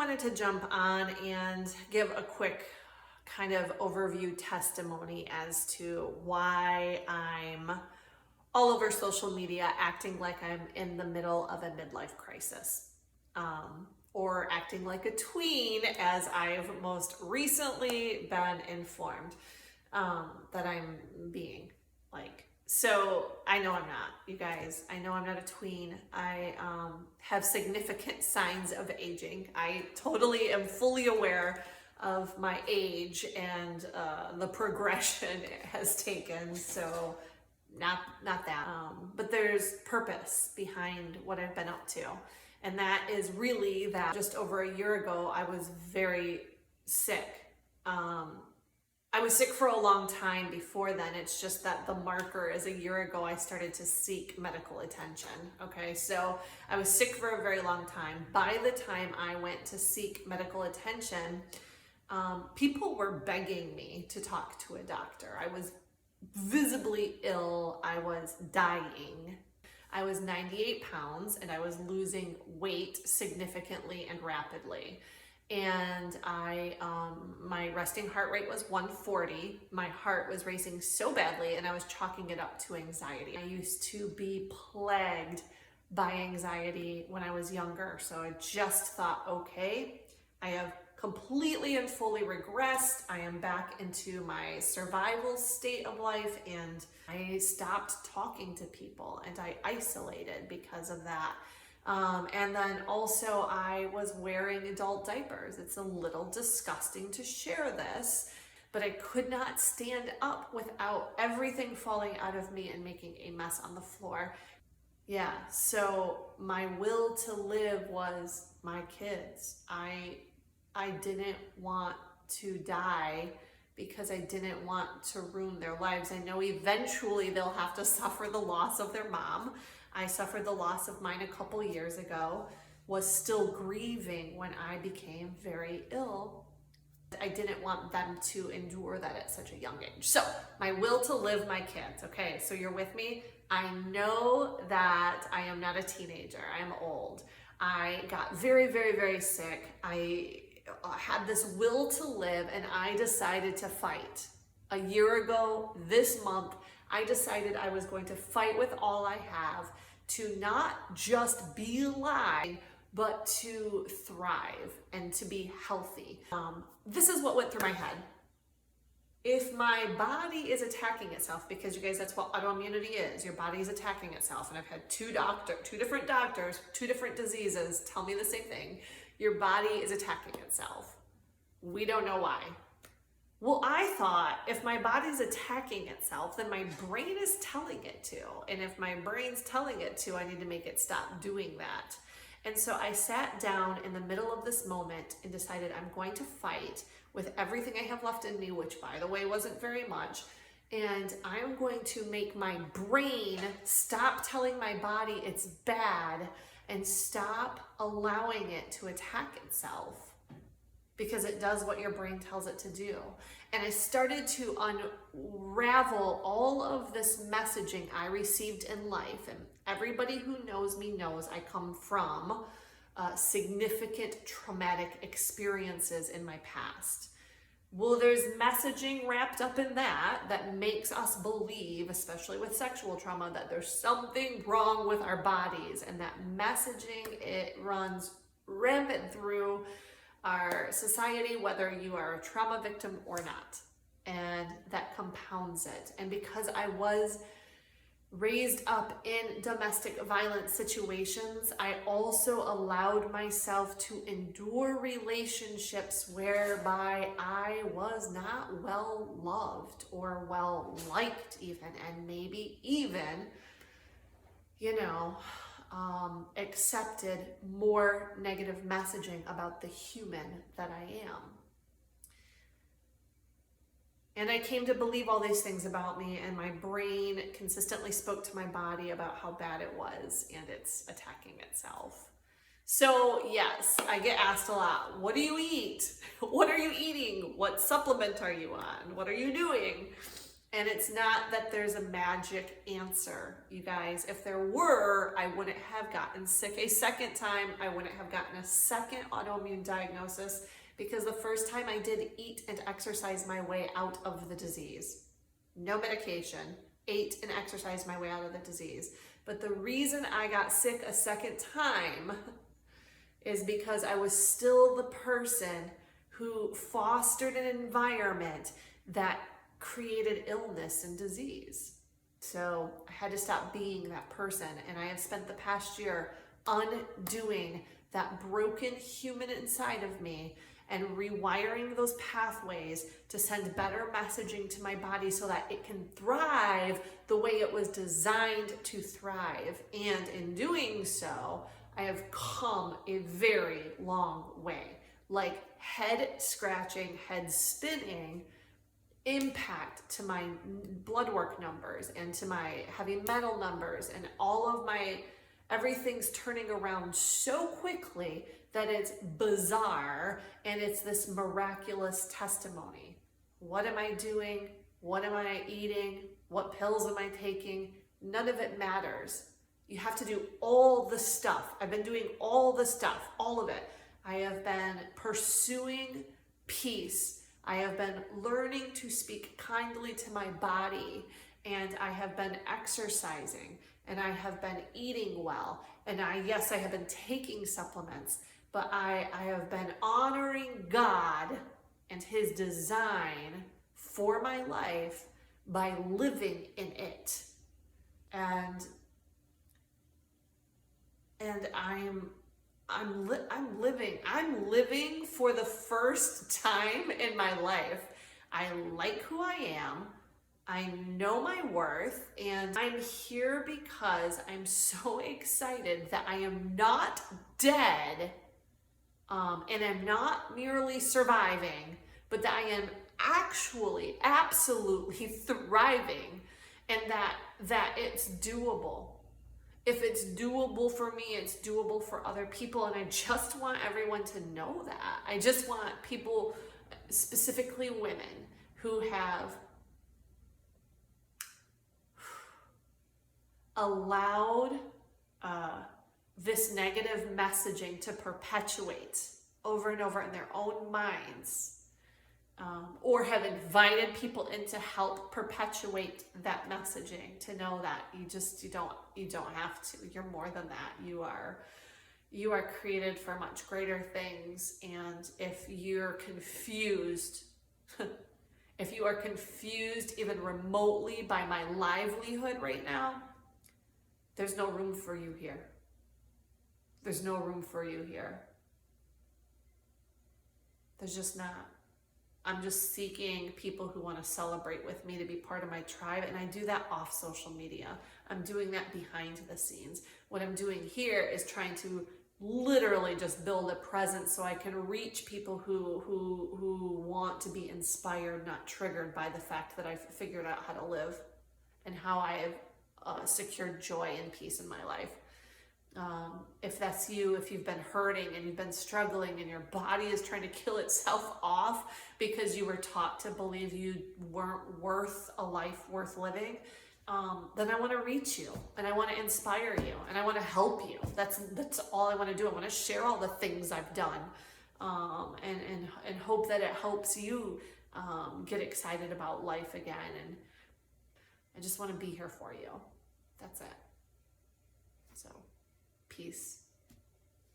wanted to jump on and give a quick kind of overview testimony as to why I'm all over social media acting like I'm in the middle of a midlife crisis. Or acting like a tween, as I've most recently been informed that I'm being like. So I know I'm not, you guys. I know I'm not a tween. I have significant signs of aging. I totally am fully aware of my age and the progression it has taken. So not that. But there's purpose behind what I've been up to. And that is really that just over a year ago, I was very sick. I was sick for a long time before then. It's just that the marker is a year ago, I started to seek medical attention. Okay, so I was sick for a very long time. By the time I went to seek medical attention, people were begging me to talk to a doctor. I was visibly ill. I was dying. I was 98 pounds and I was losing weight significantly and rapidly. And my resting heart rate was 140. My heart was racing so badly and I was chalking it up to anxiety. I used to be plagued by anxiety when I was younger. So I just thought, okay, I have completely and fully regressed. I am back into my survival state of life, and I stopped talking to people and I isolated because of that. And then also I was wearing adult diapers. It's a little disgusting to share this, but I could not stand up without everything falling out of me and making a mess on the floor. Yeah, so my will to live was my kids. I didn't want to die because I didn't want to ruin their lives. I know eventually they'll have to suffer the loss of their mom. I suffered the loss of mine a couple years ago, was still grieving when I became very ill. I didn't want them to endure that at such a young age. So my will to live, my kids. Okay, so you're with me? I know that I am not a teenager. I am old. I got very, very, very sick. I had this will to live and I decided to fight. A year ago, this month, I decided I was going to fight with all I have to not just be alive, but to thrive and to be healthy. This is what went through my head. If my body is attacking itself, because you guys, that's what autoimmunity is. Your body is attacking itself. And I've had two different doctors, two different diseases tell me the same thing. Your body is attacking itself. We don't know why. Well, I thought if my body's attacking itself, then my brain is telling it to. And if my brain's telling it to, I need to make it stop doing that. And so I sat down in the middle of this moment and decided I'm going to fight with everything I have left in me, which by the way, wasn't very much. And I'm going to make my brain stop telling my body it's bad and stop allowing it to attack itself, because it does what your brain tells it to do. And I started to unravel all of this messaging I received in life. And everybody who knows me knows I come from significant traumatic experiences in my past. Well, there's messaging wrapped up in that makes us believe, especially with sexual trauma, that there's something wrong with our bodies. And that messaging, it runs rampant through our society, whether you are a trauma victim or not. And that compounds it. And because I was raised up in domestic violence situations, I also allowed myself to endure relationships whereby I was not well loved or well liked even, and maybe even, accepted more negative messaging about the human that I am. And I came to believe all these things about me, and my brain consistently spoke to my body about how bad it was, and it's attacking itself. So yes, I get asked a lot, what do you eat? What are you eating? What supplement are you on? What are you doing? And it's not that there's a magic answer, you guys. If there were, I wouldn't have gotten sick a second time. I wouldn't have gotten a second autoimmune diagnosis, because the first time I did eat and exercise my way out of the disease. No medication, ate and exercised my way out of the disease. But the reason I got sick a second time is because I was still the person who fostered an environment that created illness and disease. So I had to stop being that person, and I have spent the past year undoing that broken human inside of me and rewiring those pathways to send better messaging to my body so that it can thrive the way it was designed to thrive. And in doing so, I have come a very long way. Like head scratching, head spinning impact to my blood work numbers and to my heavy metal numbers, and all of my everything's turning around so quickly that it's bizarre, and it's this miraculous testimony. What am I doing? What am I eating? What pills am I taking? None of it matters. You have to do all the stuff. I've been doing all the stuff, all of it. I have been pursuing peace. I have been learning to speak kindly to my body, and I have been exercising, and I have been eating well, and I have been taking supplements, but I have been honoring God and His design for my life by living in it. And I'm living for the first time in my life. I like who I am. I know my worth, and I'm here because I'm so excited that I am not dead, and I'm not merely surviving, but that I am actually absolutely thriving, and that it's doable. If it's doable for me, it's doable for other people, and I just want everyone to know that. I just want people, specifically women, who have allowed this negative messaging to perpetuate over and over in their own minds, or have invited people in to help perpetuate that messaging, to know that you don't have to. You're more than that. You are created for much greater things. And if you're confused, if you are confused even remotely by my livelihood right now, there's no room for you here. There's no room for you here. There's just not. I'm just seeking people who want to celebrate with me, to be part of my tribe, and I do that off social media. I'm doing that behind the scenes. What I'm doing here is trying to literally just build a presence so I can reach people who want to be inspired, not triggered by the fact that I've figured out how to live and how I have secured joy and peace in my life. If that's you, if you've been hurting and you've been struggling and your body is trying to kill itself off because you were taught to believe you weren't worth a life worth living, then I want to reach you, and I want to inspire you, and I want to help you. That's all I want to do. I want to share all the things I've done, and hope that it helps you get excited about life again. And I just want to be here for you. That's it. So, peace.